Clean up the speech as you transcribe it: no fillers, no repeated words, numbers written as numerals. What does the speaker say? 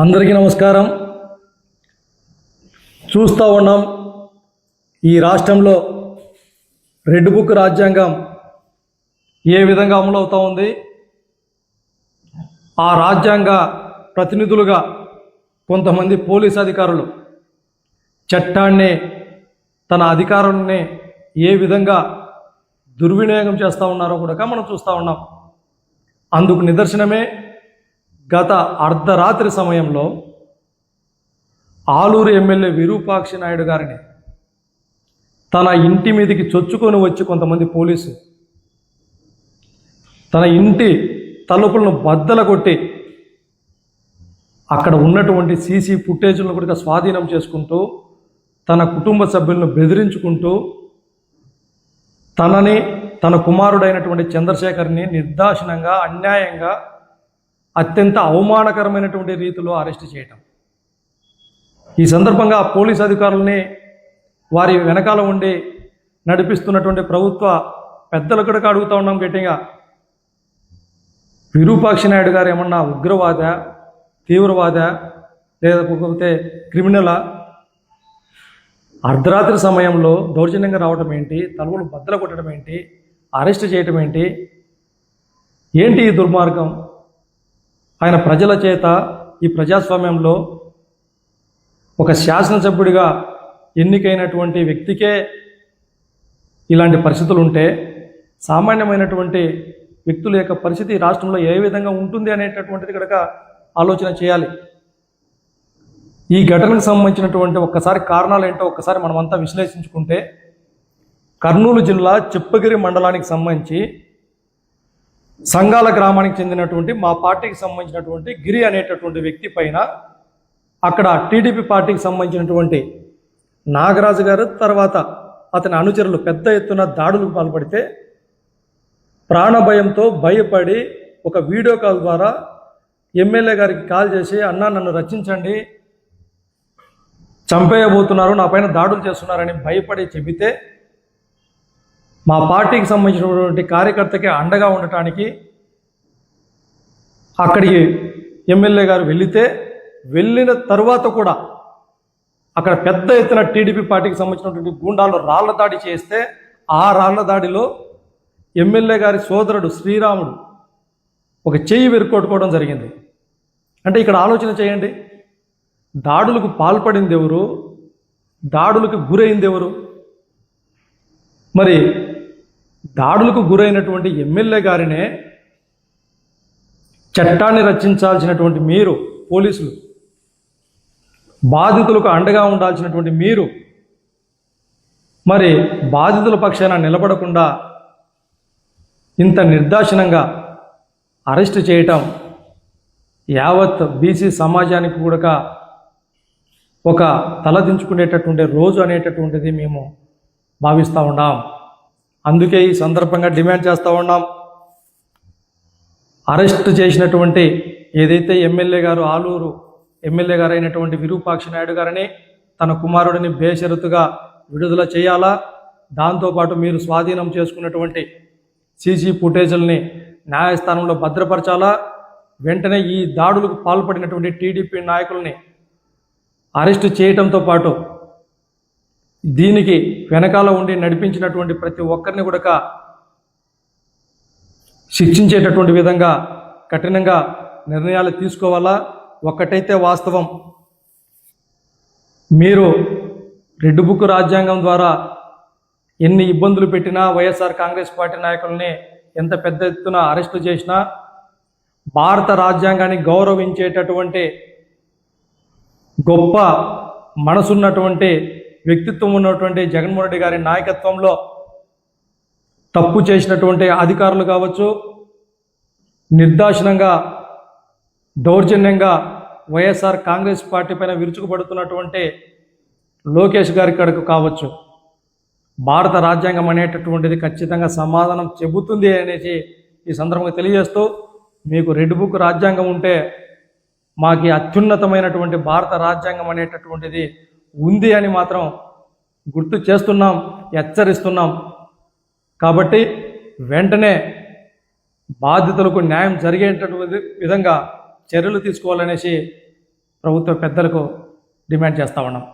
అందరికీ నమస్కారం. చూస్తూ ఉన్నాం ఈ రాష్ట్రంలో రెడ్ బుక్ రాజ్యాంగం ఏ విధంగా అమలవుతూ ఉంది. ఆ రాజ్యాంగ ప్రతినిధులుగా కొంతమంది పోలీస్ అధికారులు చట్టాన్ని తన అధికారాన్ని ఏ విధంగా దుర్వినియోగం చేస్తూ ఉన్నారో కూడా మనం చూస్తూ ఉన్నాం. అందుకు నిదర్శనమే గత అర్ధరాత్రి సమయంలో ఆలూరు ఎమ్మెల్యే విరూపాక్షి నాయుడు గారిని తన ఇంటి మీదకి చొచ్చుకొని వచ్చి కొంతమంది పోలీసు తన ఇంటి తలుపులను బద్దలు కొట్టి అక్కడ ఉన్నటువంటి సీసీ ఫుటేజ్లను కూడా స్వాధీనం చేసుకుంటూ తన కుటుంబ సభ్యులను బెదిరించుకుంటూ తనని తన కుమారుడైనటువంటి చంద్రశేఖర్ని నిర్దాక్షిణ్యంగా అన్యాయంగా అత్యంత అవమానకరమైనటువంటి రీతిలో అరెస్ట్ చేయటం. ఈ సందర్భంగా పోలీస్ అధికారులని వారి వెనకాల ఉండి నడిపిస్తున్నటువంటి ప్రభుత్వ పెద్దలు కూడా అడుగుతూ ఉన్నాం గట్టిగా, విరూపాక్షి నాయుడు గారు ఏమన్నా ఉగ్రవాద, తీవ్రవాద, లేకపోతే క్రిమినలా? అర్ధరాత్రి సమయంలో దౌర్జన్యంగా రావడం ఏంటి, తలుపులు బద్దలు కొట్టడం ఏంటి, అరెస్ట్ చేయటం ఏంటి? ఏంటి ఈ దుర్మార్గం? ఆయన ప్రజల చేత ఈ ప్రజాస్వామ్యంలో ఒక శాసనసభ్యుడిగా ఎన్నికైనటువంటి వ్యక్తికే ఇలాంటి పరిస్థితులు ఉంటే సామాన్యమైనటువంటి వ్యక్తుల యొక్క పరిస్థితి రాష్ట్రంలో ఏ విధంగా ఉంటుంది అనేటటువంటిది కనుక ఆలోచన చేయాలి. ఈ ఘటనకు సంబంధించినటువంటి ఒక్కసారి కారణాలు ఏంటో ఒక్కసారి మనమంతా విశ్లేషించుకుంటే, కర్నూలు జిల్లా చిప్పగిరి మండలానికి సంబంధించి సంగాల గ్రామానికి చెందినటువంటి మా పార్టీకి సంబంధించినటువంటి గిరి అనేటటువంటి వ్యక్తి పైన అక్కడ టీడీపీ పార్టీకి సంబంధించినటువంటి నాగరాజు గారు తర్వాత అతని అనుచరులు పెద్ద ఎత్తున దాడులకు పాల్పడితే ప్రాణభయంతో భయపడి ఒక వీడియో కాల్ ద్వారా ఎమ్మెల్యే గారికి కాల్ చేసి, అన్నా నన్ను రక్షించండి, చంపేయబోతున్నారు, నా పైన దాడులు చేస్తున్నారని భయపడి చెబితే మా పార్టీకి సంబంధించినటువంటి కార్యకర్తకి అండగా ఉండటానికి అక్కడికి ఎమ్మెల్యే గారు వెళ్ళిన తరువాత కూడా అక్కడ పెద్ద ఎత్తున టీడీపీ పార్టీకి సంబంధించినటువంటి గూండాలు రాళ్ల దాడి చేస్తే ఆ రాళ్ల దాడిలో ఎమ్మెల్యే గారి సోదరుడు శ్రీరాముడు ఒక చెయ్యి విరుక్కొట్టుకోవడం జరిగింది. అంటే ఇక్కడ ఆలోచన చేయండి, దాడులకు పాల్పడింది ఎవరు, దాడులకు గురైంది ఎవరు? మరి దాడులకు గురైనటువంటి ఎమ్మెల్యే గారినే చట్టాన్ని రక్షించాల్సినటువంటి మీరు పోలీసులు, బాధితులకు అండగా ఉండాల్సినటువంటి మీరు మరి బాధితుల పక్షాన నిలబడకుండా ఇంత నిర్దాక్షిణంగా అరెస్ట్ చేయటం యావత్ బీసీ సమాజానికి కూడా ఒక తలదించుకునేటటువంటి రోజు అనేటటువంటిది మేము భావిస్తూ ఉన్నాం. అందుకే ఈ సందర్భంగా డిమాండ్ చేస్తూ ఉన్నాం, అరెస్ట్ చేసినటువంటి ఏదైతే ఎమ్మెల్యే గారు ఆలూరు ఎమ్మెల్యే గారు అయినటువంటి విరూపాక్షి నాయుడు గారిని తన కుమారుడిని బేషరతుగా విడుదల చేయాలా, దాంతోపాటు మీరు స్వాధీనం చేసుకున్నటువంటి సీసీ ఫుటేజుల్ని న్యాయస్థానంలో భద్రపరచాలా, వెంటనే ఈ దాడులకు పాల్పడినటువంటి టీడీపీ నాయకుల్ని అరెస్టు చేయడంతో పాటు దీనికి వెనకాల ఉండి నడిపించినటువంటి ప్రతి ఒక్కరిని కూడా శిక్షించేటటువంటి విధంగా కఠినంగా నిర్ణయాలు తీసుకోవాలా. ఒక్కటైతే వాస్తవం, మీరు రెడ్ బుక్ రాజ్యాంగం ద్వారా ఎన్ని ఇబ్బందులు పెట్టినా, వైఎస్ఆర్ కాంగ్రెస్ పార్టీ నాయకుల్ని ఎంత పెద్ద ఎత్తున అరెస్టు చేసినా, భారత రాజ్యాంగాన్ని గౌరవించేటటువంటి గొప్ప మనసున్నటువంటి వ్యక్తిత్వం ఉన్నటువంటి జగన్మోహన్ రెడ్డి గారి నాయకత్వంలో తప్పు చేసినటువంటి అధికారులు కావచ్చు, నిర్దాక్షిణంగా దౌర్జన్యంగా వైఎస్ఆర్ కాంగ్రెస్ పార్టీ పైన విరుచుకుపడుతున్నటువంటి లోకేష్ గారి కడకు కావచ్చు, భారత రాజ్యాంగం అనేటటువంటిది ఖచ్చితంగా సమాధానం చెబుతుంది అనేసి ఈ సందర్భంగా తెలియజేస్తూ, మీకు రెడ్ బుక్ రాజ్యాంగం ఉంటే మాకు అత్యున్నతమైనటువంటి భారత రాజ్యాంగం అనేటటువంటిది ఉంది అని మాత్రం గుర్తు చేస్తున్నాం, హెచ్చరిస్తున్నాం. కాబట్టి వెంటనే బాధితులకు న్యాయం జరిగేటటువంటి విధంగా చర్యలు తీసుకోవాలనేసి ప్రభుత్వ పెద్దలకు డిమాండ్ చేస్తూ ఉన్నాం.